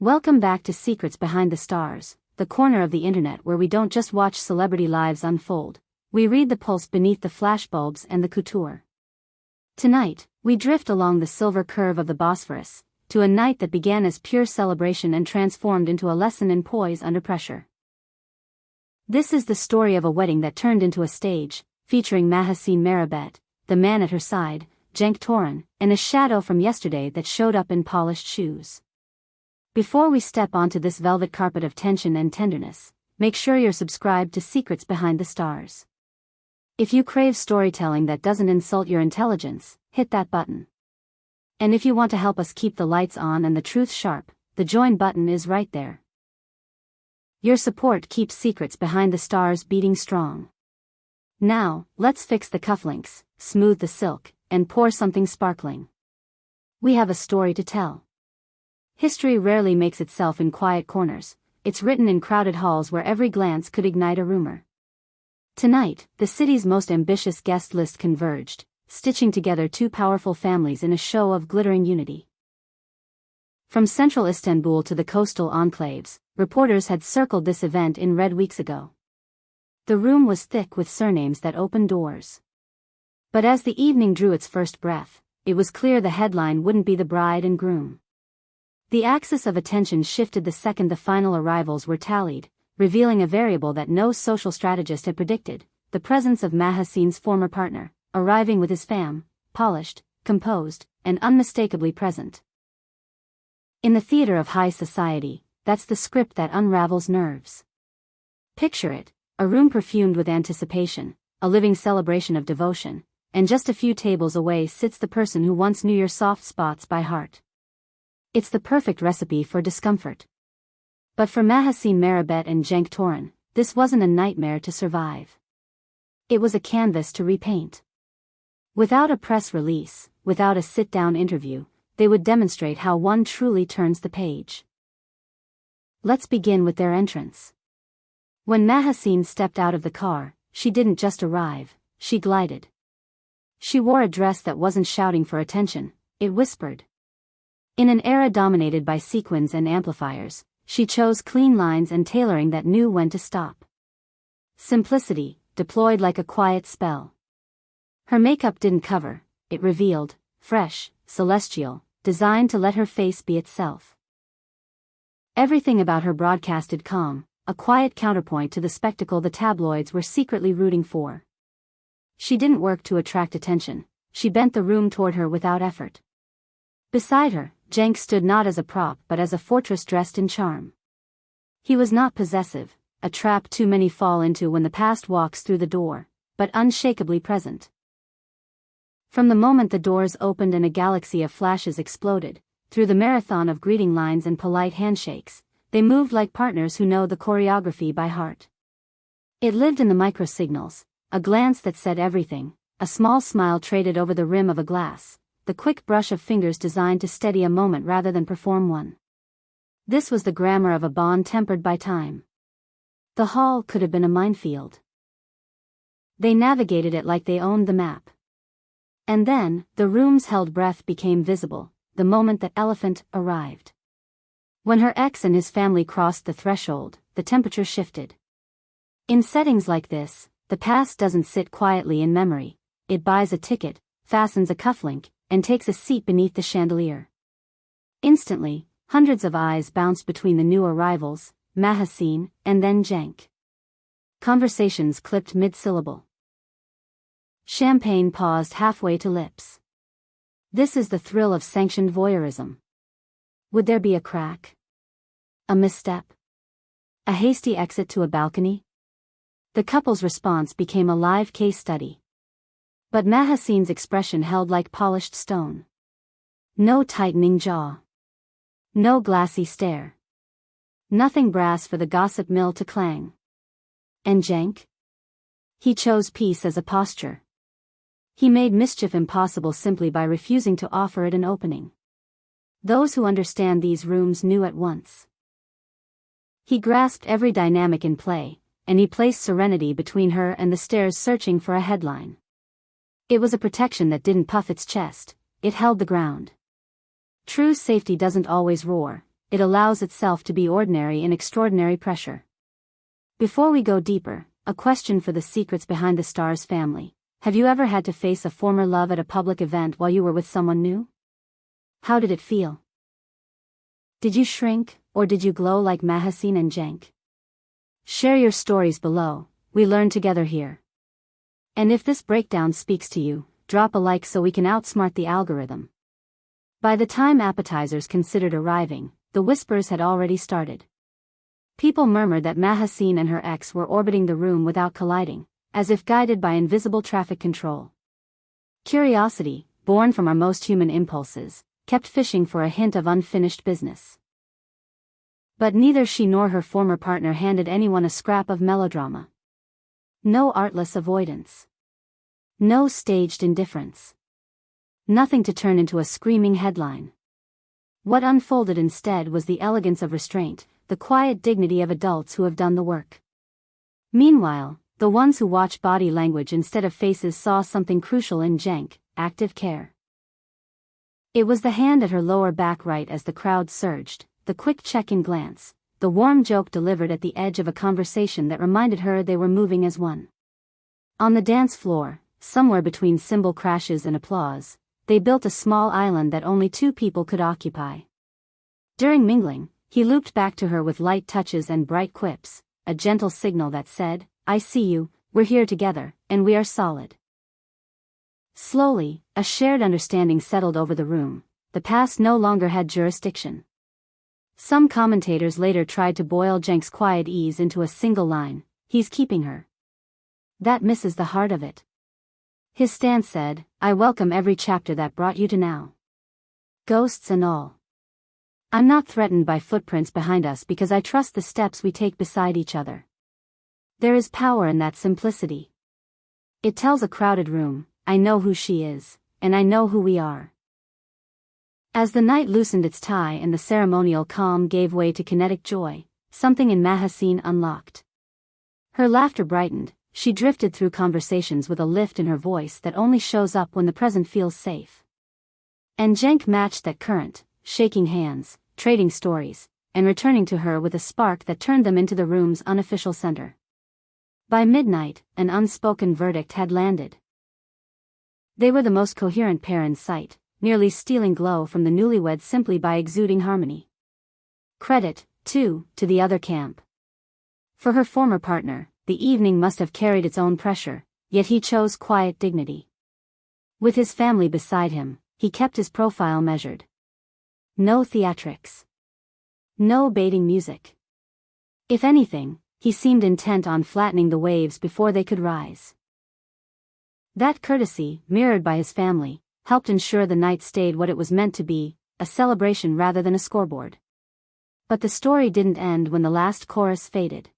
Welcome back to Secrets Behind the Stars, the corner of the internet where we don't just watch celebrity lives unfold, we read the pulse beneath the flashbulbs and the couture. Tonight, we drift along the silver curve of the Bosphorus, to a night that began as pure celebration and transformed into a lesson in poise under pressure. This is the story of a wedding that turned into a stage, featuring Mahassine Merabet, the man at her side, Cenk, and a shadow from yesterday that showed up in polished shoes. Before we step onto this velvet carpet of tension and tenderness, make sure you're subscribed to Secrets Behind the Stars. If you crave storytelling that doesn't insult your intelligence, hit that button. And if you want to help us keep the lights on and the truth sharp, the join button is right there. Your support keeps Secrets Behind the Stars beating strong. Now, let's fix the cufflinks, smooth the silk, and pour something sparkling. We have a story to tell. History rarely makes itself in quiet corners, it's written in crowded halls where every glance could ignite a rumor. Tonight, the city's most ambitious guest list converged, stitching together two powerful families in a show of glittering unity. From central Istanbul to the coastal enclaves, reporters had circled this event in red weeks ago. The room was thick with surnames that opened doors. But as the evening drew its first breath, it was clear the headline wouldn't be the bride and groom. The axis of attention shifted the second the final arrivals were tallied, revealing a variable that no social strategist had predicted: the presence of Mahassine's former partner, arriving with his fam, polished, composed, and unmistakably present. In the theater of high society, that's the script that unravels nerves. Picture it, a room perfumed with anticipation, a living celebration of devotion, and just a few tables away sits the person who once knew your soft spots by heart. It's the perfect recipe for discomfort. But for Mahassine Merabet and Cenk, this wasn't a nightmare to survive. It was a canvas to repaint. Without a press release, without a sit-down interview, they would demonstrate how one truly turns the page. Let's begin with their entrance. When Mahassine stepped out of the car, she didn't just arrive, she glided. She wore a dress that wasn't shouting for attention, it whispered. In an era dominated by sequins and amplifiers, she chose clean lines and tailoring that knew when to stop. Simplicity, deployed like a quiet spell. Her makeup didn't cover, it revealed, fresh, celestial, designed to let her face be itself. Everything about her broadcasted calm, a quiet counterpoint to the spectacle the tabloids were secretly rooting for. She didn't work to attract attention, she bent the room toward her without effort. Beside her, Cenk stood not as a prop but as a fortress dressed in charm. He was not possessive, a trap too many fall into when the past walks through the door, but unshakably present. From the moment the doors opened and a galaxy of flashes exploded, through the marathon of greeting lines and polite handshakes, they moved like partners who know the choreography by heart. It lived in the microsignals, a glance that said everything, a small smile traded over the rim of a glass, the quick brush of fingers designed to steady a moment rather than perform one. This was the grammar of a bond tempered by time. The hall could have been a minefield. They navigated it like they owned the map. And then, the room's held breath became visible, the moment that elephant arrived. When her ex and his family crossed the threshold, the temperature shifted. In settings like this, the past doesn't sit quietly in memory, it buys a ticket, fastens a cufflink, and takes a seat beneath the chandelier. Instantly, hundreds of eyes bounced between the new arrivals, Mahassine, and then Cenk. Conversations clipped mid-syllable. Champagne paused halfway to lips. This is the thrill of sanctioned voyeurism. Would there be a crack? A misstep? A hasty exit to a balcony? The couple's response became a live case study. But Mahassine's expression held like polished stone. No tightening jaw. No glassy stare. Nothing brass for the gossip mill to clang. And Cenk? He chose peace as a posture. He made mischief impossible simply by refusing to offer it an opening. Those who understand these rooms knew at once. He grasped every dynamic in play, and he placed serenity between her and the stairs searching for a headline. It was a protection that didn't puff its chest, it held the ground. True safety doesn't always roar, it allows itself to be ordinary in extraordinary pressure. Before we go deeper, a question for the Secrets Behind the Stars family. Have you ever had to face a former love at a public event while you were with someone new? How did it feel? Did you shrink, or did you glow like Mahassine and Cenk? Share your stories below, we learn together here. And if this breakdown speaks to you, drop a like so we can outsmart the algorithm. By the time appetizers considered arriving, the whispers had already started. People murmured that Mahassine and her ex were orbiting the room without colliding, as if guided by invisible traffic control. Curiosity, born from our most human impulses, kept fishing for a hint of unfinished business. But neither she nor her former partner handed anyone a scrap of melodrama. No artless avoidance. No staged indifference. Nothing to turn into a screaming headline. What unfolded instead was the elegance of restraint, the quiet dignity of adults who have done the work. Meanwhile, the ones who watch body language instead of faces saw something crucial in Cenk: active care. It was the hand at her lower back right as the crowd surged, the quick check-in glance, the warm joke delivered at the edge of a conversation that reminded her they were moving as one. On the dance floor, somewhere between cymbal crashes and applause, they built a small island that only two people could occupy. During mingling, he looped back to her with light touches and bright quips, a gentle signal that said, "I see you, we're here together, and we are solid." Slowly, a shared understanding settled over the room. The past no longer had jurisdiction. Some commentators later tried to boil Cenk's quiet ease into a single line: "He's keeping her." That misses the heart of it. His stance said, "I welcome every chapter that brought you to now. Ghosts and all. I'm not threatened by footprints behind us because I trust the steps we take beside each other." There is power in that simplicity. It tells a crowded room, I know who she is, and I know who we are. As the night loosened its tie and the ceremonial calm gave way to kinetic joy, something in Mahassine unlocked. Her laughter brightened, she drifted through conversations with a lift in her voice that only shows up when the present feels safe. And Cenk matched that current, shaking hands, trading stories, and returning to her with a spark that turned them into the room's unofficial center. By midnight, an unspoken verdict had landed. They were the most coherent pair in sight, nearly stealing glow from the newlyweds simply by exuding harmony. Credit, too, to the other camp. For her former partner, the evening must have carried its own pressure, yet he chose quiet dignity. With his family beside him, he kept his profile measured. No theatrics. No baiting music. If anything, he seemed intent on flattening the waves before they could rise. That courtesy, mirrored by his family, helped ensure the night stayed what it was meant to be, a celebration rather than a scoreboard. But the story didn't end when the last chorus faded.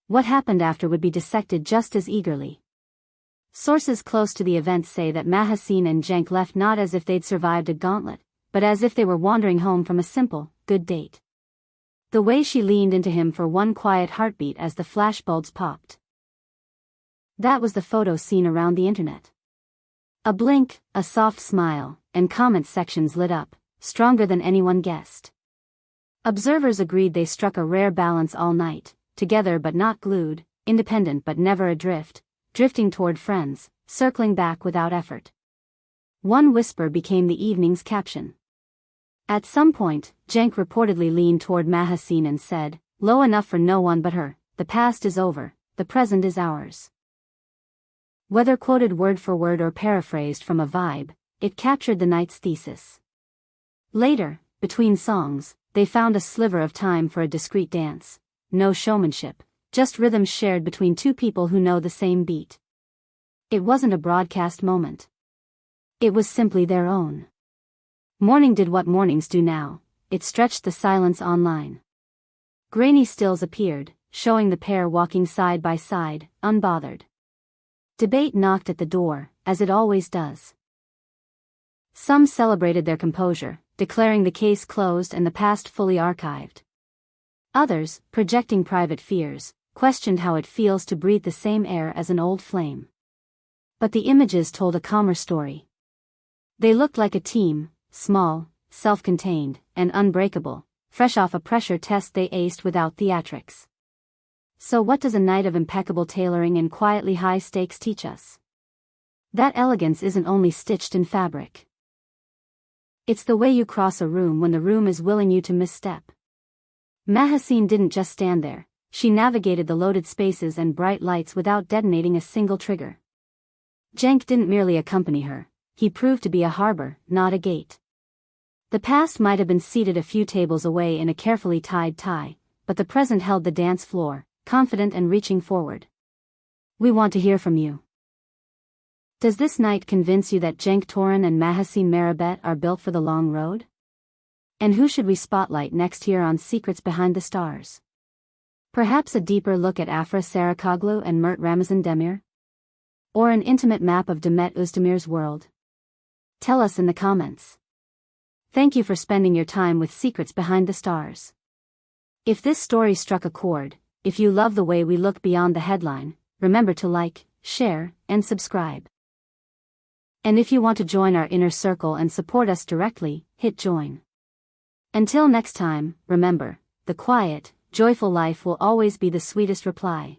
What happened after would be dissected just as eagerly. Sources close to the event say that Mahassine and Cenk left not as if they'd survived a gauntlet, but as if they were wandering home from a simple, good date. The way she leaned into him for one quiet heartbeat as the flashbulbs popped. That was the photo seen around the internet. A blink, a soft smile, and comment sections lit up, stronger than anyone guessed. Observers agreed they struck a rare balance all night, together but not glued, independent but never adrift, drifting toward friends, circling back without effort. One whisper became the evening's caption. At some point, Cenk reportedly leaned toward Mahassine and said, "Low enough for no one but her, the past is over, the present is ours." Whether quoted word for word or paraphrased from a vibe, it captured the night's thesis. Later, between songs, they found a sliver of time for a discreet dance. No showmanship, just rhythm shared between two people who know the same beat. It wasn't a broadcast moment. It was simply their own. Morning did what mornings do now, it stretched the silence online. Grainy stills appeared, showing the pair walking side by side, unbothered. Debate knocked at the door, as it always does. Some celebrated their composure, declaring the case closed and the past fully archived. Others, projecting private fears, questioned how it feels to breathe the same air as an old flame. But the images told a calmer story. They looked like a team, small, self-contained, and unbreakable, fresh off a pressure test they aced without theatrics. So what does a night of impeccable tailoring and quietly high stakes teach us? That elegance isn't only stitched in fabric. It's the way you cross a room when the room is willing you to misstep. Mahassine didn't just stand there, she navigated the loaded spaces and bright lights without detonating a single trigger. Cenk didn't merely accompany her, he proved to be a harbor, not a gate. The past might have been seated a few tables away in a carefully tied tie, but the present held the dance floor, confident and reaching forward. We want to hear from you. Does this night convince you that Cenk Toran and Mahassine Merabet are built for the long road? And who should we spotlight next here on Secrets Behind the Stars? Perhaps a deeper look at Afra Sarıkoglu and Mert Ramazan Demir? Or an intimate map of Demet Özdemir's world? Tell us in the comments. Thank you for spending your time with Secrets Behind the Stars. If this story struck a chord, if you love the way we look beyond the headline, remember to like, share, and subscribe. And if you want to join our inner circle and support us directly, hit join. Until next time, remember, the quiet, joyful life will always be the sweetest reply.